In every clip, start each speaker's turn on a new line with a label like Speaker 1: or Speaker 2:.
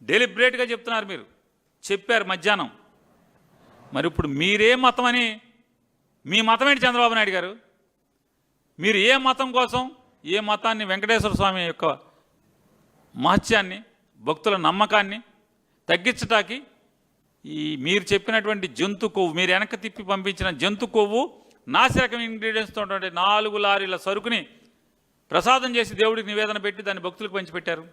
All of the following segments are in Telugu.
Speaker 1: డెలిబరేట్గా చెప్తున్నారు. మీరు చెప్పారు మధ్యాహ్నం. మరి ఇప్పుడు మీరే మతం అని, మీ మతం ఏంటి చంద్రబాబు నాయుడు గారు? మీరు ఏ మతం కోసం, ఏ మతాన్ని, వెంకటేశ్వర స్వామి యొక్క మహత్యాన్ని, భక్తుల నమ్మకాన్ని తగ్గించటానికి ఈ మీరు చెప్పినటువంటి జంతు కొవ్వు, మీరు వెనక్కి తిప్పి పంపించిన జంతు కొవ్వు, నాసిరకం ఇంగ్రీడియంట్స్తో 4 లారీల సరుకుని ప్రసాదం చేసి దేవుడికి నివేదన పెట్టి దాన్ని భక్తులకు పంచిపెట్టారు.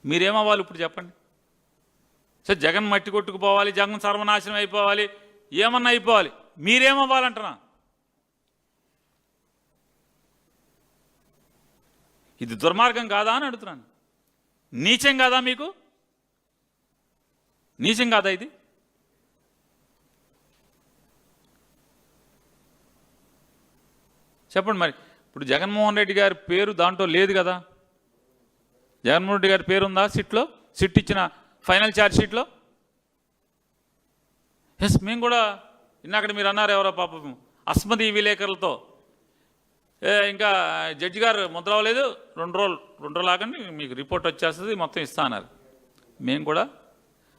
Speaker 1: మీరేమవ్వాలి ఇప్పుడు చెప్పండి? సరే, జగన్ మట్టి కొట్టుకుపోవాలి, జగన్ సర్వనాశనం అయిపోవాలి, ఏమన్నా అయిపోవాలి, మీరేమవ్వాలంటున్నా? ఇది దుర్మార్గం కాదా అని అడుగుతున్నాను. నీచం కాదా మీకు? నీచం కాదా ఇది? చెప్పండి. మరి ఇప్పుడు జగన్మోహన్ రెడ్డి గారి పేరు దాంట్లో లేదు కదా? జగన్మోహన్ రెడ్డి గారి పేరు ఉందా సిట్లో? సిట్ ఇచ్చిన ఫైనల్ ఛార్జ్ షీట్లో? ఎస్, మేము కూడా ఇన్నాక మీరు అన్నారు, ఎవరో పాపం అస్మదీ విలేకరులతో ఇంకా జడ్జి గారు ముద్ర అవ్వలేదు, 2 రోజులు ఆగండి, మీకు రిపోర్ట్ వచ్చేస్తుంది, మొత్తం ఇస్తా అన్నారు. మేము కూడా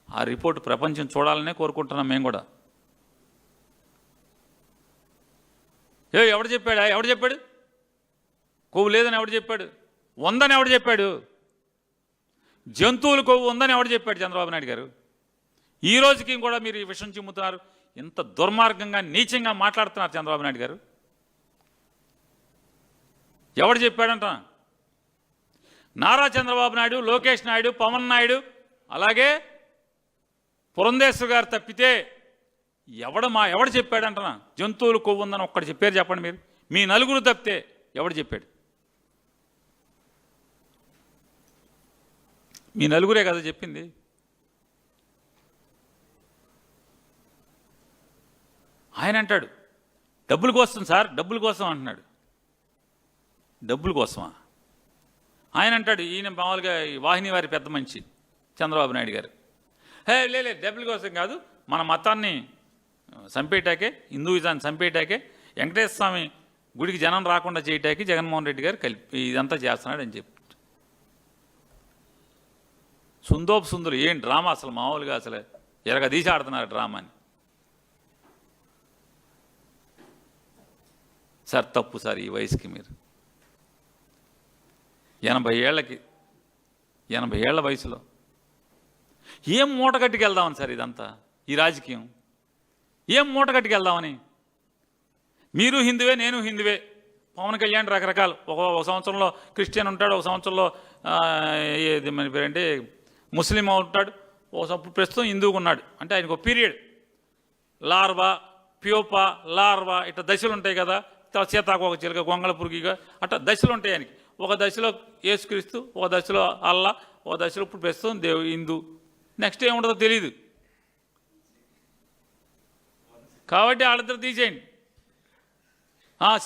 Speaker 1: ఆ రిపోర్ట్ ప్రపంచం చూడాలనే కోరుకుంటున్నాం. మేము కూడా ఎవడు చెప్పాడా? ఎవడు చెప్పాడు? కొవ్వు లేదని ఎవడు చెప్పాడు? ఉందని ఎవడు చెప్పాడు? జంతువులు కొవ్వు ఉందని ఎవడు చెప్పాడు? చంద్రబాబు నాయుడు గారు. ఈ రోజుకి కూడా మీరు ఈ విషయం చిమ్ముతున్నారు. ఇంత దుర్మార్గంగా, నీచంగా మాట్లాడుతున్నారు చంద్రబాబు నాయుడు గారు. ఎవడు చెప్పాడంట? నారా చంద్రబాబు నాయుడు, లోకేష్ నాయుడు, పవన్ నాయుడు, అలాగే పురంధేశ్వర్ గారు తప్పితే ఎవడు చెప్పాడంటనా జంతువులు కొవ్వు ఉందని? ఒక్కడు చెప్పారు చెప్పండి మీరు. మీ నలుగురు తప్పితే ఎవడు చెప్పాడు? మీ నలుగురే కదా చెప్పింది. ఆయన అంటాడు డబ్బుల కోసం సార్, డబ్బుల కోసం అంటున్నాడు. డబ్బుల కోసమా? ఆయన అంటాడు, ఈయన మామూలుగా వాహిని వారి పెద్ద మనిషి చంద్రబాబు నాయుడు గారు, లేదు డబ్బుల కోసం కాదు, మన మతాన్ని చంపేటాకే, హిందూయిజాన్ని చంపేటాకే, వెంకటేశ్వర స్వామి గుడికి జనం రాకుండా చేయటానికి జగన్మోహన్ రెడ్డి గారు కలిపి ఇదంతా చేస్తున్నాడు అని చెప్పి సుందోపు సుందరు. ఏం డ్రామా అసలు! మామూలుగా అసలు ఎరగదీసి ఆడుతున్నారు డ్రామాని. సార్ తప్పు సార్. ఈ వయసుకి మీరు 80 ఏళ్ల వయసులో ఏం మూట కట్టుకు వెళ్దామని సార్ ఇదంతా? ఈ రాజకీయం ఏం మూట కట్టుకు వెళ్దామని? మీరు హిందువే, నేను హిందువే. పవన్ కళ్యాణ్ రకరకాలు, ఒక సంవత్సరంలో క్రిస్టియన్ ఉంటాడు, ఒక సంవత్సరంలో ఏది మన పేరంటే ముస్లిం ఉంటాడు, ఒకప్పుడు ప్రస్తుతం హిందువుగా ఉన్నాడు. అంటే ఆయనకు ఒక పీరియడ్ లార్వా, ప్యూపా, లార్వా ఇట్లా దశలు ఉంటాయి కదా. సీతాకోక చిలుక, గొంగళ పురుగిగా అట్లా దశలు ఉంటాయి ఆయనకి. ఒక దశలో యేసుక్రీస్తు, ఒక దశలో అల్లా, ఒక దశలో ఇప్పుడు ప్రస్తుతం హిందూ, నెక్స్ట్ ఏముంటుందో తెలీదు. కాబట్టి వాళ్ళిద్దరు తీసేయండి.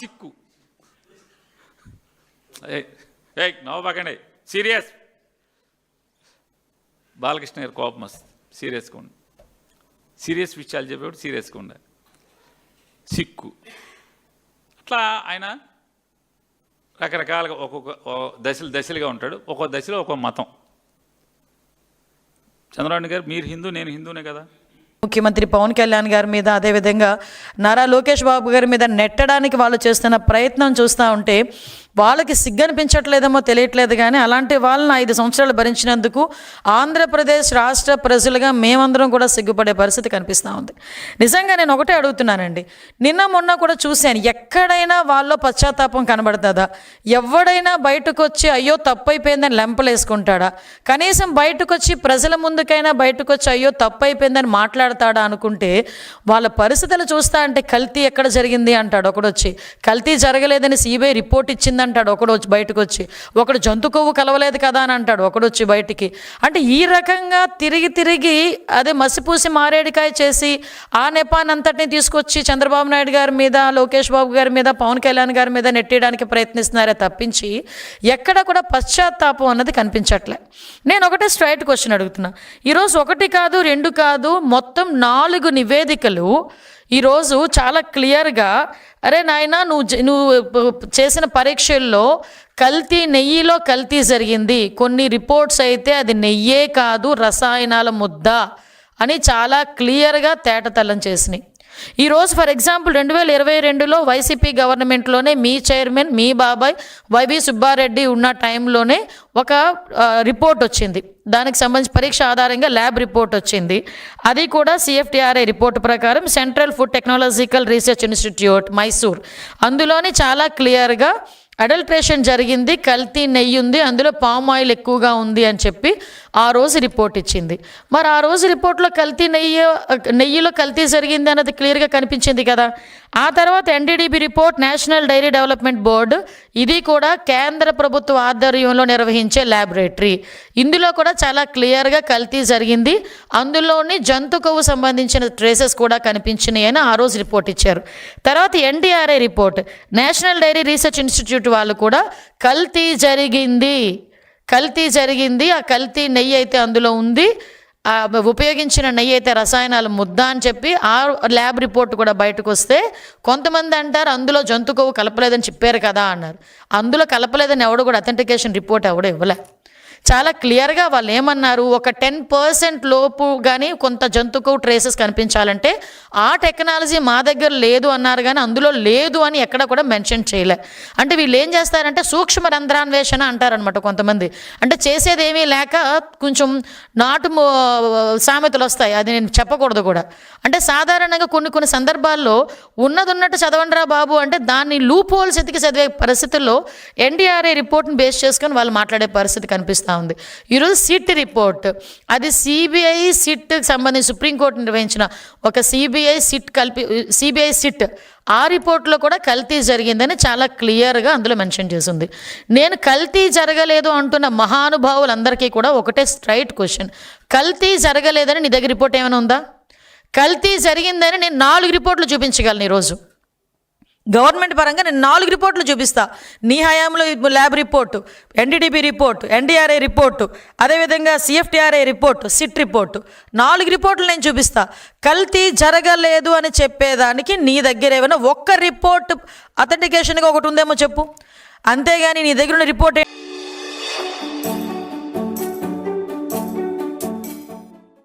Speaker 1: సిక్కు నవ్వకండి, సీరియస్. బాలకృష్ణ గారు కోపం వస్తుంది. సీరియస్గా ఉండి, సీరియస్ విషయాలు చెప్పేవాడు సీరియస్గా ఉండాలి. సిక్కు అట్లా ఆయన రకరకాలుగా ఒక్కొక్క దశలుగా ఉంటాడు. ఒక్కొక్క దశలో ఒక్కొక్క మతం. చంద్రబాబు గారు, మీరు హిందూ, నేను హిందూనే కదా.
Speaker 2: ముఖ్యమంత్రి పవన్ కళ్యాణ్ గారి మీద, అదేవిధంగా నారా లోకేష్ బాబు గారి మీద నెట్టడానికి వాళ్ళు చేస్తున్న ప్రయత్నం చూస్తూ ఉంటే వాళ్ళకి సిగ్గనిపించట్లేదేమో తెలియట్లేదు. కానీ అలాంటి వాళ్ళని 5 సంవత్సరాలు భరించినందుకు ఆంధ్రప్రదేశ్ రాష్ట్ర ప్రజలుగా మేమందరం కూడా సిగ్గుపడే పరిస్థితి కనిపిస్తూ ఉంది. నిజంగా నేను ఒకటే అడుగుతున్నానండి, నిన్న మొన్న కూడా చూశాను, ఎక్కడైనా వాళ్ళలో పశ్చాత్తాపం కనబడుతుందా? ఎవడైనా బయటకు వచ్చి అయ్యో తప్పైపోయిందని లెంపలేసుకుంటాడా? కనీసం బయటకు వచ్చి ప్రజల ముందుకైనా బయటకు వచ్చి అయ్యో తప్పైపోయిందని మాట్లాడతాడా అనుకుంటే వాళ్ళ పరిస్థితులు చూస్తా అంటే కల్తీ ఎక్కడ జరిగింది అంటాడు ఒకడు వచ్చి, కల్తీ జరగలేదని సిబిఐ రిపోర్ట్ ఇచ్చింది అంటాడు ఒకడు వచ్చి బయటకు వచ్చి, ఒకడు జంతు కొవ్వు కలవలేదు కదా అని అంటాడు ఒకడు వచ్చి బయటికి. అంటే ఈ రకంగా తిరిగి అదే మసిపూసి మారేడికాయ చేసి ఆ నెపానంతటిని తీసుకొచ్చి చంద్రబాబు నాయుడు గారి మీద, లోకేష్ బాబు గారి మీద, పవన్ కళ్యాణ్ గారి మీద నెట్టేయడానికి ప్రయత్నిస్తున్నారే తప్పించి ఎక్కడ కూడా పశ్చాత్తాపం అన్నది కనిపించట్లే. నేను ఒకటే స్ట్రైట్ క్వశ్చన్ అడుగుతున్నా. ఈరోజు 1 కాదు 2 కాదు, మొత్తం 4 నివేదికలు ఈరోజు చాలా క్లియర్గా అరే నాయనా నువ్వు చేసిన పరీక్షల్లో నెయ్యిలో కల్తీ జరిగింది, కొన్ని రిపోర్ట్స్ అయితే అది నెయ్యే కాదు రసాయనాల ముద్ద అని చాలా క్లియర్గా తేటతెల్లం చేసినాయి. ఈరోజు ఫర్ ఎగ్జాంపుల్ 2022లో వైసీపీ గవర్నమెంట్లోనే మీ చైర్మన్ మీ బాబాయ్ వైవి సుబ్బారెడ్డి ఉన్న టైంలోనే ఒక రిపోర్ట్ వచ్చింది, దానికి సంబంధించి పరీక్ష ఆధారంగా ల్యాబ్ రిపోర్ట్ వచ్చింది. అది కూడా CFTRI రిపోర్ట్ ప్రకారం central food technological research institute Mysore, అందులోని చాలా క్లియర్గా అడల్ట్రేషన్ జరిగింది, కల్తీ నెయ్యి ఉంది, అందులో పామ్ ఆయిల్ ఎక్కువగా ఉంది అని చెప్పి ఆ రోజు రిపోర్ట్ ఇచ్చింది. మరి ఆ రోజు రిపోర్ట్లో నెయ్యిలో కల్తీ జరిగింది అన్నది క్లియర్గా కనిపించింది కదా. ఆ తర్వాత NDDB report, national dairy development board, ఇది కూడా కేంద్ర ప్రభుత్వ ఆధ్వర్యంలో నిర్వహించే ల్యాబొరేటరీ, ఇందులో కూడా చాలా క్లియర్గా కల్తీ జరిగింది, అందులోని జంతు కొవ్వు సంబంధించిన ట్రేసెస్ కూడా కనిపించినాయి అని ఆ రోజు రిపోర్ట్ ఇచ్చారు. తర్వాత NDRI report, national dairy research institute వాళ్ళు కూడా కల్తీ జరిగింది, ఆ కల్తీ నెయ్యి అయితే అందులో ఉంది, ఉపయోగించిన నెయ్యి అయితే రసాయనాల ముద్ద అని చెప్పి ఆ ల్యాబ్ రిపోర్ట్ కూడా బయటకు వస్తే కొంతమంది అంటారు అందులో జంతు కొవ్వు కలపలేదని చెప్పారు కదా అన్నారు. అందులో కలపలేదని ఎవడు కూడా అథెంటికేషన్ రిపోర్ట్ ఎవడో ఇవ్వలే. చాలా క్లియర్గా వాళ్ళు ఏమన్నారు, ఒక 10% లోపు కానీ కొంత జంతు కొవ్వు ట్రేసెస్ కనిపించాలంటే ఆ టెక్నాలజీ మా దగ్గర లేదు అన్నారు, కానీ అందులో లేదు అని ఎక్కడ కూడా మెన్షన్ చేయలే. అంటే వీళ్ళు ఏం చేస్తారంటే సూక్ష్మ రంధ్రాన్వేషణ అంటారనమాట కొంతమంది, అంటే చేసేది ఏమీ లేక కొంచెం నాటు సామెతలు వస్తాయి, అది నేను చెప్పకూడదు కూడా. అంటే సాధారణంగా కొన్ని సందర్భాల్లో ఉన్నట్టు చదవండిరా బాబు అంటే దాన్ని లూప్ హోల్స్ ఎతికి చదివే పరిస్థితుల్లో NDRI రిపోర్ట్ని బేస్ చేసుకొని వాళ్ళు మాట్లాడే పరిస్థితి కనిపిస్తూ ఉంది. ఈరోజు సిట్ రిపోర్ట్, అది CBI సిట్కి సంబంధించి సుప్రీంకోర్టు నిర్వహించిన ఒక CBI సిట్ ఆ రిపోర్ట్లో కూడా కల్తీ జరిగిందని చాలా క్లియర్గా అందులో మెన్షన్ చేసింది. నేను కల్తీ జరగలేదు అంటున్న మహానుభావులందరికీ కూడా ఒకటే స్ట్రైట్ క్వశ్చన్, కల్తీ జరగలేదని నీ దగ్గర రిపోర్ట్ ఏమైనా ఉందా? కల్తీ జరిగిందని నేను 4 రిపోర్ట్లు చూపించగలను ఈరోజు. గవర్నమెంట్ పరంగా నేను 4 రిపోర్ట్లు చూపిస్తా. నీ హయాంలో lab report, NDDB report, NDRI report, అదేవిధంగా CFTRI రిపోర్టు, సిట్ రిపోర్టు, 4 రిపోర్ట్లు నేను చూపిస్తా. కల్తీ జరగలేదు అని చెప్పేదానికి నీ దగ్గర ఏమైనా ఒక్క రిపోర్ట్ అథెంటికేషన్గా ఒకటి ఉందేమో చెప్పు, అంతేగాని నీ దగ్గర ఉన్న రిపోర్ట్